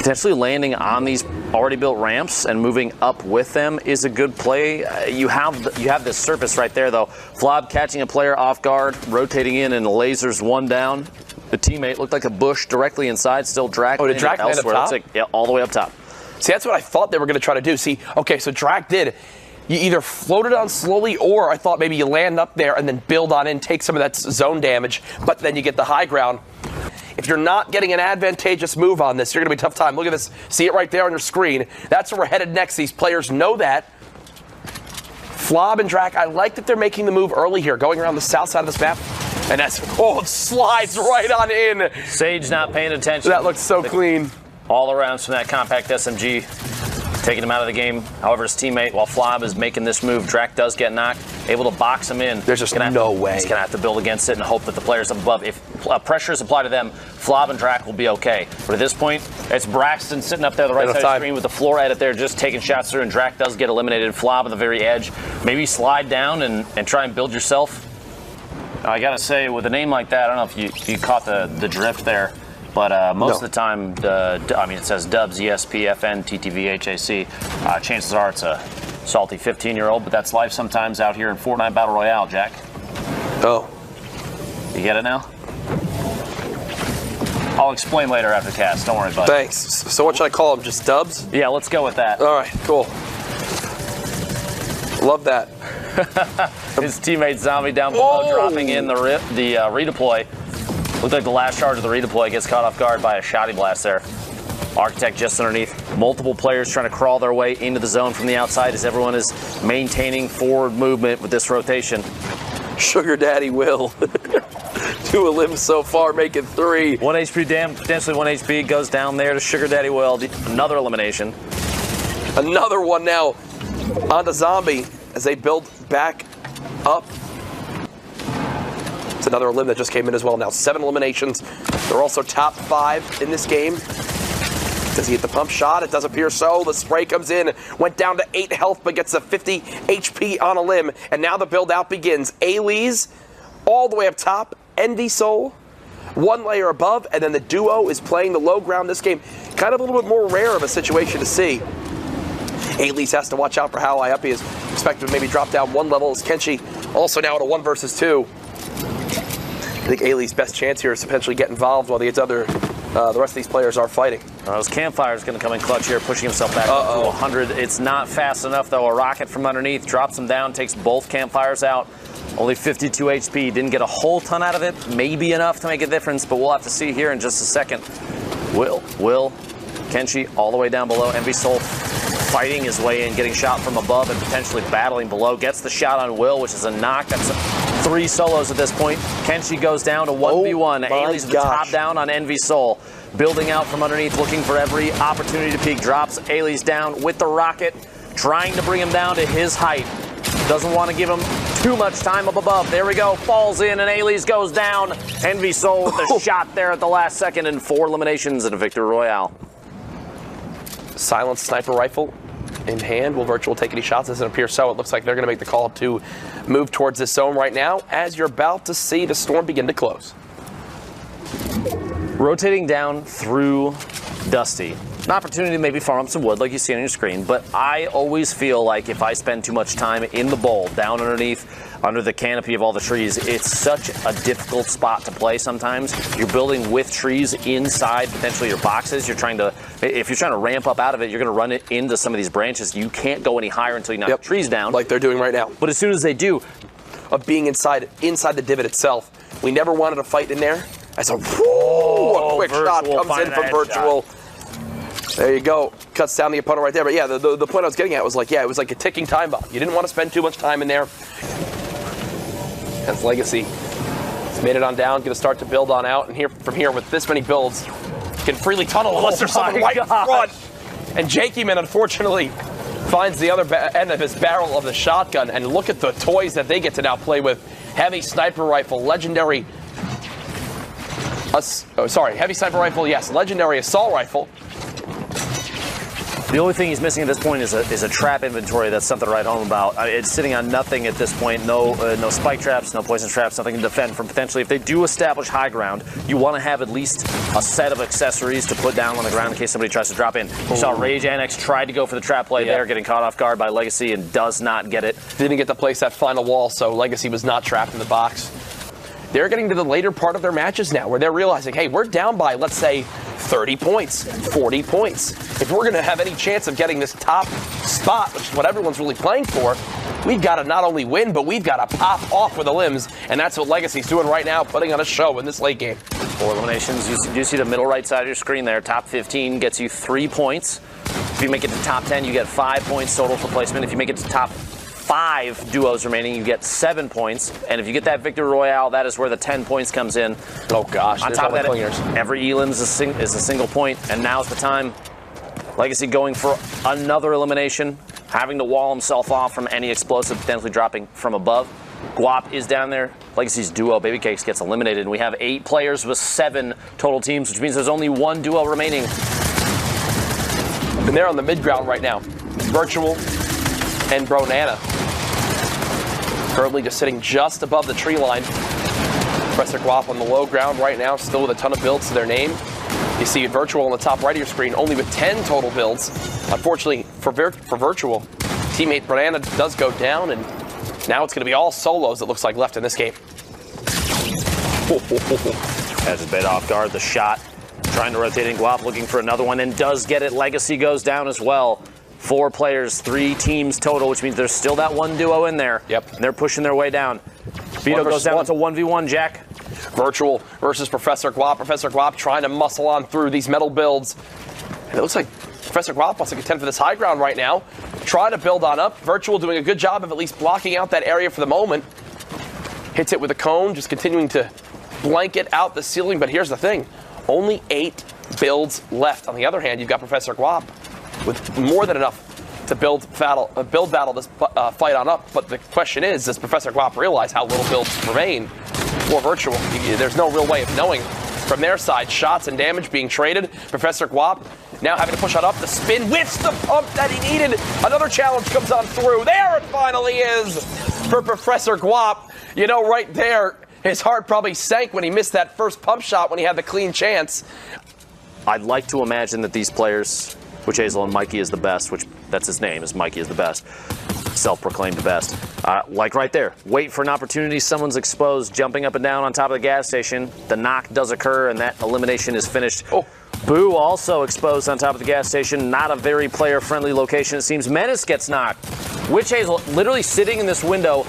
Potentially landing on these already built ramps and moving up with them is a good play. You have this surface right there, though. Flob catching a player off guard, rotating in, and the lasers one down. The teammate looked like a bush directly inside, still Drac. Oh, did Drac land up top? Like, yeah, all the way up top. See, that's what I thought they were going to try to do. See, okay, so Drac did. You either float it on slowly, or I thought maybe you land up there and then build on in, take some of that zone damage, but then you get the high ground. If you're not getting an advantageous move on this, you're going to be a tough time. Look at this. See it right there on your screen. That's where we're headed next. These players know that. Flob and Drac, I like that they're making the move early here, going around the south side of this map. And that's, oh, it slides right on in. Sage not paying attention. That looks so clean. All around from that compact SMG. Taking him out of the game. However, his teammate, while Flob is making this move, Drac does get knocked, able to box him in. There's just no way. He's going to have to build against it and hope that the players above, if pressure is applied to them, Flob and Drac will be okay. But at this point, it's Braxton sitting up there the right side of the screen with the floor edit there, just taking shots through, and Drac does get eliminated. Flob on the very edge. Maybe slide down and try and build yourself. I got to say, with a name like that, I don't know if you caught the drift there. But most of the time, I mean, it says Dubs, ESP, FN, TTV, HAC. Chances are it's a salty 15-year-old, but that's life sometimes out here in Fortnite Battle Royale, Jack. Oh. You get it now? I'll explain later after cast. Don't worry, bud. Thanks. So what should I call them? Just Dubs? Yeah, let's go with that. All right, cool. Love that. His teammate Zombie down below dropping in the redeploy. Looked like the last charge of the redeploy gets caught off guard by a shotty blast there. Architect just underneath. Multiple players trying to crawl their way into the zone from the outside as everyone is maintaining forward movement with this rotation. Sugar Daddy Will. 2 elims so far, making 3. 1 HP damn, potentially 1 HP goes down there to Sugar Daddy Will. Another elimination. Another one now on the Zombie as they build back up. It's another elim that just came in as well. Now 7 eliminations. They're also top 5 in this game. Does he hit the pump shot? It does appear so. The spray comes in. Went down to 8 health, but gets a 50 HP on a limb. And now the build out begins. Ailey's all the way up top. Envy Soul, 1 layer above. And then the duo is playing the low ground this game. Kind of a little bit more rare of a situation to see. Ailey's has to watch out for how high up he is. Expected to maybe drop down 1 level as Kenshi also now at a 1 versus 2. I think Ailey's best chance here is to potentially get involved while the rest of these players are fighting. Those campfires going to come in clutch here, pushing himself back up to 100. It's not fast enough, though. A rocket from underneath drops him down, takes both campfires out. Only 52 HP. Didn't get a whole ton out of it. Maybe enough to make a difference, but we'll have to see here in just a second. Will, Kenshi all the way down below. Envy Soul fighting his way in, getting shot from above and potentially battling below. Gets the shot on Will, which is a knock. That's 3 solos at this point. Kenshi goes down to 1v1. Ailey's the top down on Envy Soul. Building out from underneath, looking for every opportunity to peek. Drops Ailey's down with the rocket, trying to bring him down to his height. Doesn't want to give him too much time up above. There we go. Falls in, and Ailey's goes down. Envy Soul with the shot there at the last second, and 4 eliminations and a victory royale. Silent sniper rifle in hand. Will Virtual take any shots? Doesn't appear so. It looks like they're going to make the call to move towards this zone right now as you're about to see the storm begin to close. Rotating down through Dusty. An opportunity to maybe farm up some wood like you see on your screen, but I always feel like if I spend too much time in the bowl, down underneath, under the canopy of all the trees, it's such a difficult spot to play sometimes. You're building with trees inside potentially your boxes. If you're trying to ramp up out of it, you're going to run it into some of these branches. You can't go any higher until you knock the trees down. Like they're doing right now. But as soon as they do, of being inside the divot itself, we never wanted to fight in there. As a quick shot comes in from Virtual. There you go. Cuts down the opponent right there. But yeah, the point I was getting at was like, yeah, it was like a ticking time bomb. You didn't want to spend too much time in there. Hence Legacy. He's made it on down, going to start to build on out. And from here, with this many builds, can freely tunnel unless there's someone right in front. And Jakeyman, unfortunately, finds the other end of his barrel of the shotgun. And look at the toys that they get to now play with. Heavy sniper rifle, legendary... heavy sniper rifle, yes. Legendary assault rifle. The only thing he's missing at this point is a trap inventory. That's something to write home about. It's sitting on nothing at this point. No spike traps, no poison traps, nothing to defend from potentially. If they do establish high ground, you want to have at least a set of accessories to put down on the ground in case somebody tries to drop in. You saw Rage Annex tried to go for the trap play there, getting caught off guard by Legacy and does not get it. Didn't get to place that final wall, so Legacy was not trapped in the box. They're getting to the later part of their matches now where they're realizing, hey, we're down by, let's say, 30 points, 40 points. If we're going to have any chance of getting this top spot, which is what everyone's really playing for, we've got to not only win, but we've got to pop off with the limbs, and that's what Legacy's doing right now, putting on a show in this late game. 4 eliminations. You see the middle right side of your screen there. Top 15 gets you 3 points. If you make it to top 10, you get 5 points total for placement. If you make it to top 5 duos remaining, you get 7 points. And if you get that Victory Royale, that is where the 10 points comes in. Oh gosh, on top of that, every elim is a single point, and now's the time. Legacy going for another elimination, having to wall himself off from any explosive potentially dropping from above. Guap is down there. Legacy's duo, Baby Cakes, gets eliminated, and we have 8 players with 7 total teams, which means there's only 1 duo remaining. And they're on the mid ground right now. Virtual and Bronana. Currently just sitting just above the tree line. Professor Guap on the low ground right now, still with a ton of builds to their name. You see Virtual on the top right of your screen, only with 10 total builds. Unfortunately for Virtual, teammate Bronana does go down, and now it's going to be all solos, it looks like, left in this game. Has his bait off guard, the shot. Trying to rotate in, Guap looking for another one, and does get it. Legacy goes down as well. 4 players, 3 teams total, which means there's still that 1 duo in there. Yep. And they're pushing their way down. Vito goes down to 1v1, Jack. Virtual versus Professor Guap. Professor Guap trying to muscle on through these metal builds. And it looks like Professor Guap wants to contend for this high ground right now. Trying to build on up. Virtual doing a good job of at least blocking out that area for the moment. Hits it with a cone, just continuing to blanket out the ceiling. But here's the thing. Only 8 builds left. On the other hand, you've got Professor Guap with more than enough to build battle this fight on up. But the question is, does Professor Guap realize how little builds remain for Virtual? There's no real way of knowing. From their side, shots and damage being traded. Professor Guap now having to push on up. The spin whiffs the pump that he needed. Another challenge comes on through. There it finally is for Professor Guap. You know, right there, his heart probably sank when he missed that first pump shot when he had the clean chance. I'd like to imagine that these players, which Hazel and Mikey is the best, which that's his name, is Mikey is the best, self-proclaimed best. Like right there, wait for an opportunity, someone's exposed, jumping up and down on top of the gas station. The knock does occur, and that elimination is finished. Oh. Boo also exposed on top of the gas station. Not a very player-friendly location, it seems. Menace gets knocked. Witch Hazel literally sitting in this window,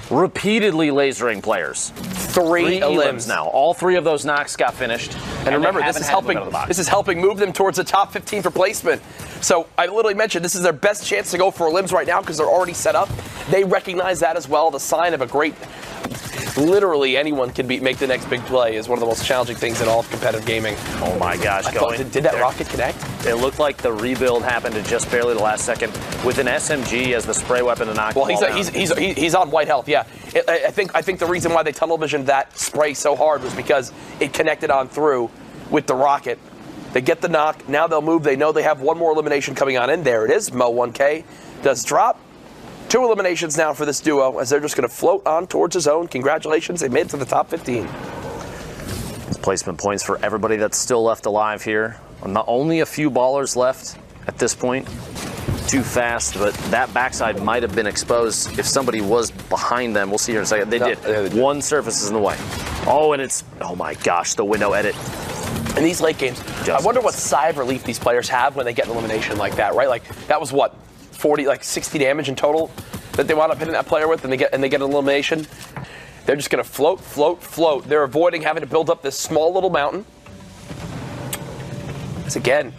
repeatedly lasering players. 3 elims now. All 3 of those knocks got finished. And remember, this is helping move them towards the top 15 for placement. So I literally mentioned this is their best chance to go for elims right now because they're already set up. They recognize that as well. The sign of a great, literally anyone can make the next big play is one of the most challenging things in all of competitive gaming. Oh my gosh, did that rocket connect? It looked like the rebuild happened at just barely the last second with an SMG as the spray weapon to knock. Well, he's on white health. Yeah, I think the reason why they tunnel visioned that spray so hard was because it connected on through with the rocket. They get the knock. Now they'll move. They know they have 1 more elimination coming on in. There it is. Mo1K does drop. 2 eliminations now for this duo as they're just going to float on towards the zone. Congratulations, they made it to the top 15. Placement points for everybody that's still left alive here. Not only a few ballers left at this point. Too fast, but that backside might have been exposed if somebody was behind them. We'll see here in a second. They did. 1 surface is in the way. Oh, and it's, oh my gosh, the window edit. In these late games, I wonder what sigh of relief these players have when they get an elimination like that, right? Like, that was what, 60 damage in total that they wound up hitting that player with, and they get an elimination. They're just going to float, float, float. They're avoiding having to build up this small little mountain. As again,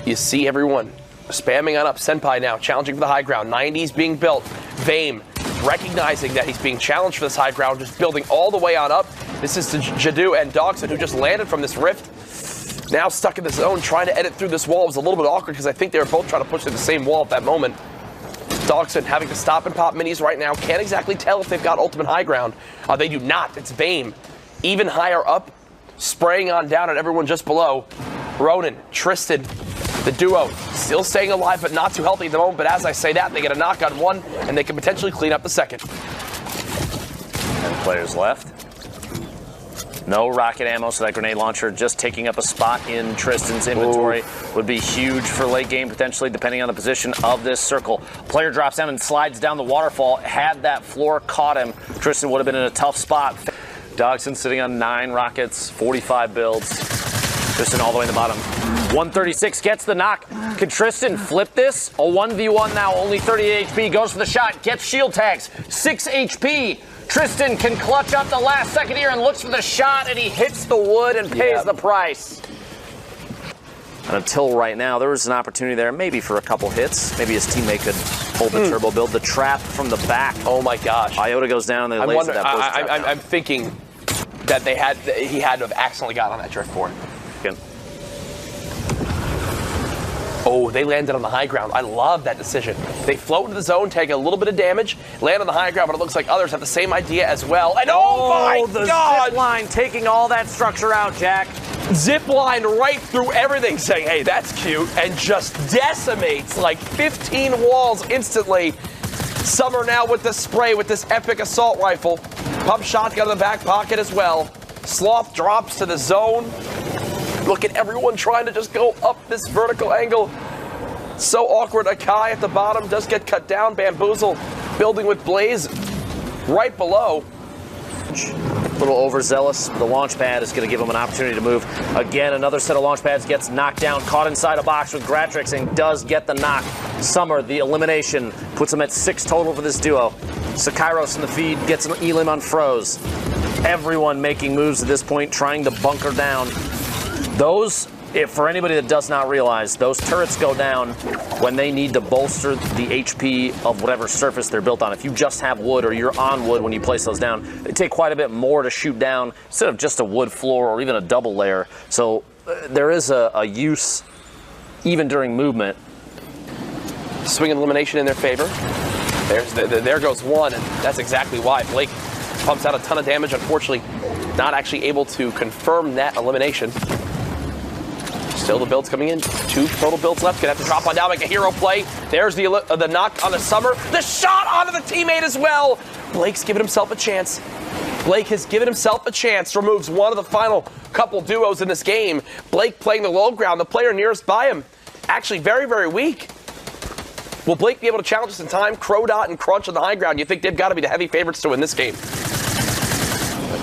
you see everyone spamming on up. Senpai now challenging for the high ground. 90s being built. Vame recognizing that he's being challenged for this high ground, just building all the way on up. This is to Jadu and Dogson, who just landed from this rift. Now stuck in the zone, trying to edit through this wall. It was a little bit awkward because I think they were both trying to push through the same wall at that moment. Dogson having to stop and pop minis right now. Can't exactly tell if they've got ultimate high ground. They do not. It's Vame. Even higher up, spraying on down at everyone just below. Ronan, Tristan, The duo still staying alive, but not too healthy at the moment. But as I say that, they get a knock on one, and they can potentially clean up the second. 10 players left. No rocket ammo, so that grenade launcher just taking up a spot in Tristan's inventory would be huge for late game, potentially, depending on the position of this circle. Player drops down and slides down the waterfall. Had that floor caught him, Tristan would have been in a tough spot. Dogson sitting on 9 rockets, 45 builds. Tristan all the way in the bottom. 136 gets the knock. Can Tristan flip this? A 1v1 now, only 38 HP. Goes for the shot, gets shield tags, 6 HP. Tristan can clutch up the last second here and looks for the shot, and he hits the wood and pays the price. And until right now, there was an opportunity there, maybe for a couple hits. Maybe his teammate could hold the turbo build. The trap from the back. Oh my gosh. Iota goes down and they laser that post trap down. I'm thinking that he had to have accidentally got on that drift board. Again. Oh, they landed on the high ground. I love that decision. They float into the zone, take a little bit of damage, land on the high ground, but it looks like others have the same idea as well. And oh my the God! zip line taking all that structure out, Jack. Zip line right through everything, saying, hey, that's cute, and just decimates like 15 walls instantly. Summer now with the spray with this epic assault rifle. Pump shotgun in the back pocket as well. Sloth drops to the zone. Look at everyone trying to just go up this vertical angle. So awkward. Akai at the bottom does get cut down. Bamboozle building with Blaze right below. A little overzealous. The launch pad is going to give him an opportunity to move. Again, another set of launch pads gets knocked down, caught inside a box with Gratrix, and does get the knock. Summer, the elimination, puts him at 6 total for this duo. Sakairos in the feed gets an Elim on Froze. Everyone making moves at this point, trying to bunker down. Those, for anybody that does not realize, those turrets go down when they need to bolster the HP of whatever surface they're built on. If you just have wood or you're on wood when you place those down, they take quite a bit more to shoot down instead of just a wood floor or even a double layer. So there is a use even during movement. Swing and elimination in their favor. There goes one, and that's exactly why. Blake pumps out a ton of damage, unfortunately not actually able to confirm that elimination. Still the builds coming in. 2 total builds left. Gonna have to drop on down, make a hero play. There's the knock on the Summer. The shot onto the teammate as well. Blake's given himself a chance. Blake has given himself a chance. Removes one of the final couple duos in this game. Blake playing the low ground. The player nearest by him actually very, very weak. Will Blake be able to challenge us in time? Crodot and Crunch on the high ground. You think they've got to be the heavy favorites to win this game?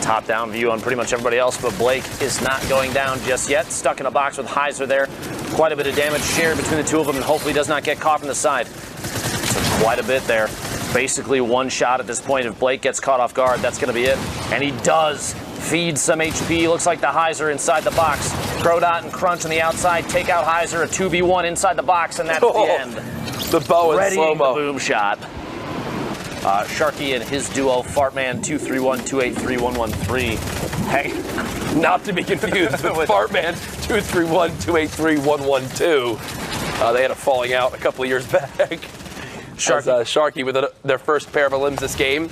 Top-down view on pretty much everybody else, but Blake is not going down just yet. Stuck in a box with Heiser there. Quite a bit of damage shared between the two of them, and hopefully does not get caught from the side. So quite a bit there. Basically one shot at this point. If Blake gets caught off guard, that's going to be it. And he does feed some HP. Looks like the Heiser inside the box. Crodot and Crunch on the outside. Take out Heiser. A 2v1 inside the box, and that's the end. The bow and slow-mo. The boom shot. Sharky and his duo, Fartman 231-283-113. Hey, not to be confused with Fartman 231-283-112. They had a falling out a couple of years back. Sharky with their first pair of elims this game.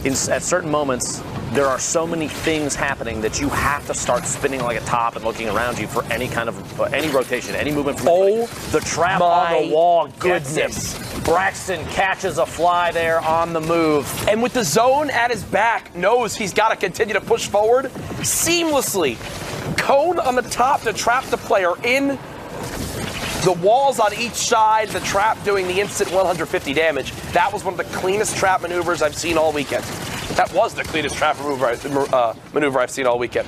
At certain moments, there are so many things happening that you have to start spinning like a top and looking around you for any kind of any rotation, any movement from the trap on the wall. Goodness. Braxton catches a fly there on the move. And with the zone at his back, knows he's got to continue to push forward seamlessly. Cone on the top to trap the player in. The walls on each side, the trap doing the instant 150 damage. That was one of the cleanest trap maneuvers I've seen all weekend. That was the cleanest trap maneuver I've seen all weekend.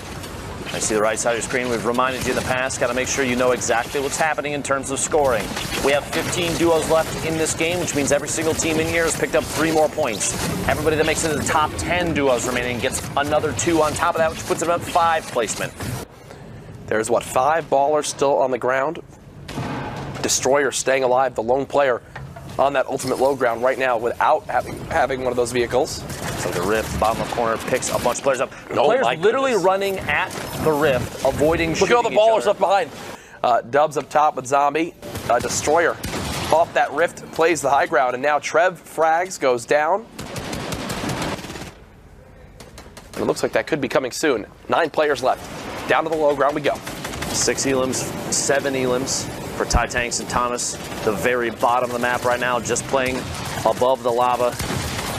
I see the right side of your screen. We've reminded you in the past, got to make sure you know exactly what's happening in terms of scoring. We have 15 duos left in this game, which means every single team in here has picked up 3 more points. Everybody that makes it to the top 10 duos remaining gets another 2 on top of that, which puts it at 5 placement. There's, 5 ballers still on the ground. Destroyer staying alive, the lone player on that ultimate low ground right now without having one of those vehicles. So the Rift, bottom left corner, picks a bunch of players up. Players literally running at the Rift, avoiding shooting. Look at all the ballers up behind. Dubs up top with Zombie. Destroyer off that Rift, plays the high ground, and now Trev frags, goes down. And it looks like that could be coming soon. 9 players left. Down to the low ground we go. 6 elims, 7 elims for Tanks and Thomas. The very bottom of the map right now, just playing above the lava.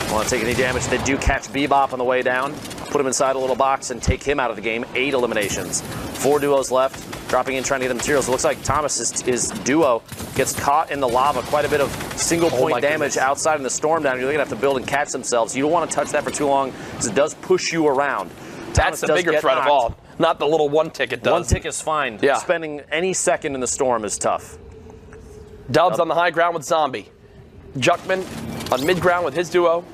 Don't want to take any damage. They do catch Bebop on the way down, put him inside a little box and take him out of the game. 8 eliminations. 4 duos left, dropping in trying to get the materials. It looks like Thomas's duo gets caught in the lava. Quite a bit of single point damage outside in the storm down. You're going to have to build and catch themselves. You don't want to touch that for too long because it does push you around. That's the bigger threat of all, not the little one tick it does. One tick is fine. Yeah. Spending any second in the storm is tough. Dubs on the high ground with Zombie. Juckman on mid ground with his duo.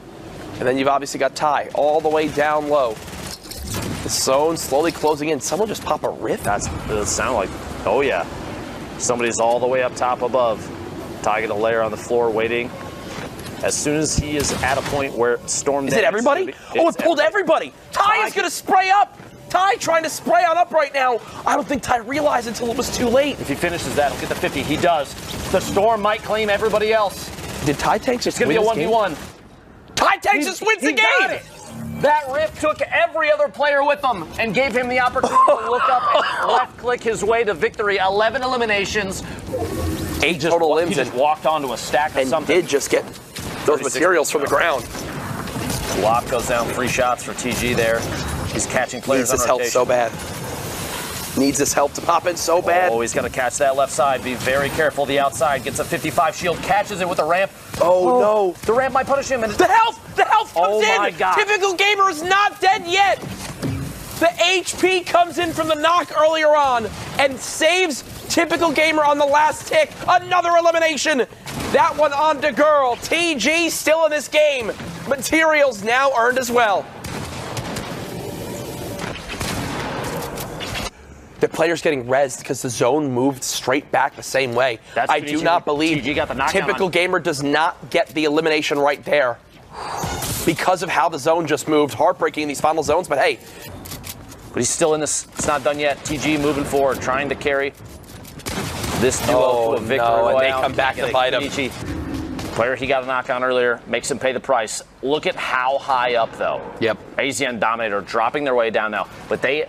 And then you've obviously got Ty all the way down low. The zone slowly closing in. Someone just pop a rift? That sound like, oh yeah. Somebody's all the way up top above. Ty get a layer on the floor waiting. As soon as he is at a point where storm Is it everybody? Oh, it pulled everybody. Ty is going to spray up. Ty trying to spray on up right now. I don't think Ty realized until it was too late. If he finishes that, he'll get the 50. He does. The storm might claim everybody else. Did Ty Tanks just win this game? It's going to be a 1v1. Ty Tanks just wins the game. Got it. That rift took every other player with them and gave him the opportunity to look up and left-click his way to victory. 11 eliminations. 8 total limbs. He just walked onto a stack of something. And did just get those materials from the ground. Lock goes down. 3 shots for TG there. He's catching players on rotation. Needs this help so bad. Needs this help to pop in so bad. Oh, he's got to catch that left side. Be very careful. The outside gets a 55 shield, catches it with a ramp. Oh, no. The ramp might punish him. And the health comes in. My God. Typical Gamer is not dead yet. The HP comes in from the knock earlier on and saves Typical Gamer on the last tick. Another elimination. That one on to Girl. TG still in this game. Materials now earned as well. The player's getting rezzed because the zone moved straight back the same way. I do not believe Typical Gamer does not get the elimination right there because of how the zone just moved. Heartbreaking in these final zones, but hey. But he's still in this. It's not done yet. TG moving forward, trying to carry this duo to a victory. No, and they come back to bite him. Player he got a knock on earlier makes him pay the price. Look at how high up, though. Yep. AZ and Dominator dropping their way down now, but they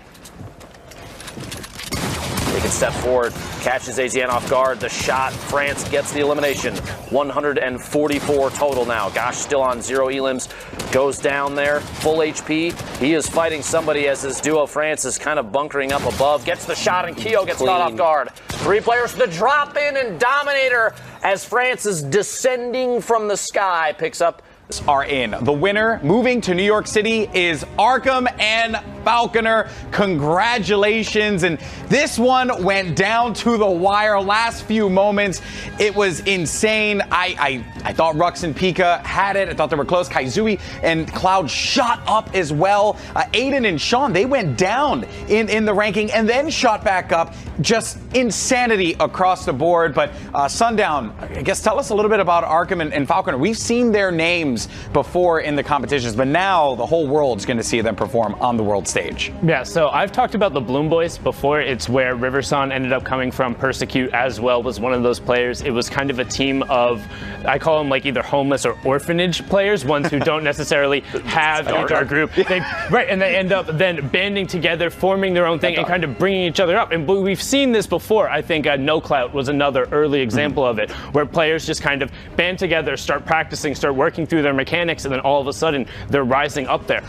can step forward, catches AZN off guard. The shot, France gets the elimination. 144 total now. Gosh, still on 0 elims. Goes down there, full HP. He is fighting somebody as his duo France is kind of bunkering up above. Gets the shot and Keo gets caught off guard. 3 players for the drop in and Dominator as France is descending from the sky. Picks up. Are in. The winner moving to New York City is Arkham and Falconer. Congratulations. And this one went down to the wire. Last few moments, it was insane. I thought Rux and Pika had it. I thought they were close. Kaizui and Cloud shot up as well. Aiden and Sean, they went down in the ranking and then shot back up. Just insanity across the board. But Sundown, I guess tell us a little bit about Arkham and Falconer. We've seen their names before in the competitions, but now the whole world's going to see them perform on the world stage. Yeah, so I've talked about the Bloom Boys before. It's where Riverson ended up coming from. Persecute as well was one of those players. It was kind of a team of, I call them like either homeless or orphanage players, ones who don't necessarily have a group. And they end up then banding together, forming their own thing, and kind of bringing each other up. And we've seen this before. I think No Clout was another early example of it, where players just kind of band together, start practicing, start working through their mechanics, and then all of a sudden they're rising up there.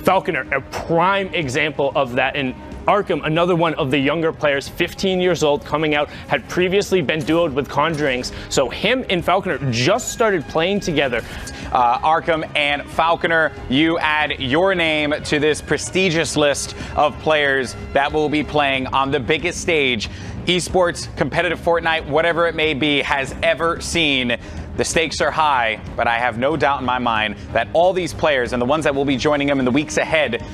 Falconer, a prime example of that. And Arkham, another one of the younger players, 15 years old, coming out, had previously been duoed with Conjurings. So him and Falconer just started playing together. Arkham and Falconer, you add your name to this prestigious list of players that will be playing on the biggest stage esports, competitive Fortnite, whatever it may be, has ever seen. The stakes are high, but I have no doubt in my mind that all these players and the ones that will be joining them in the weeks ahead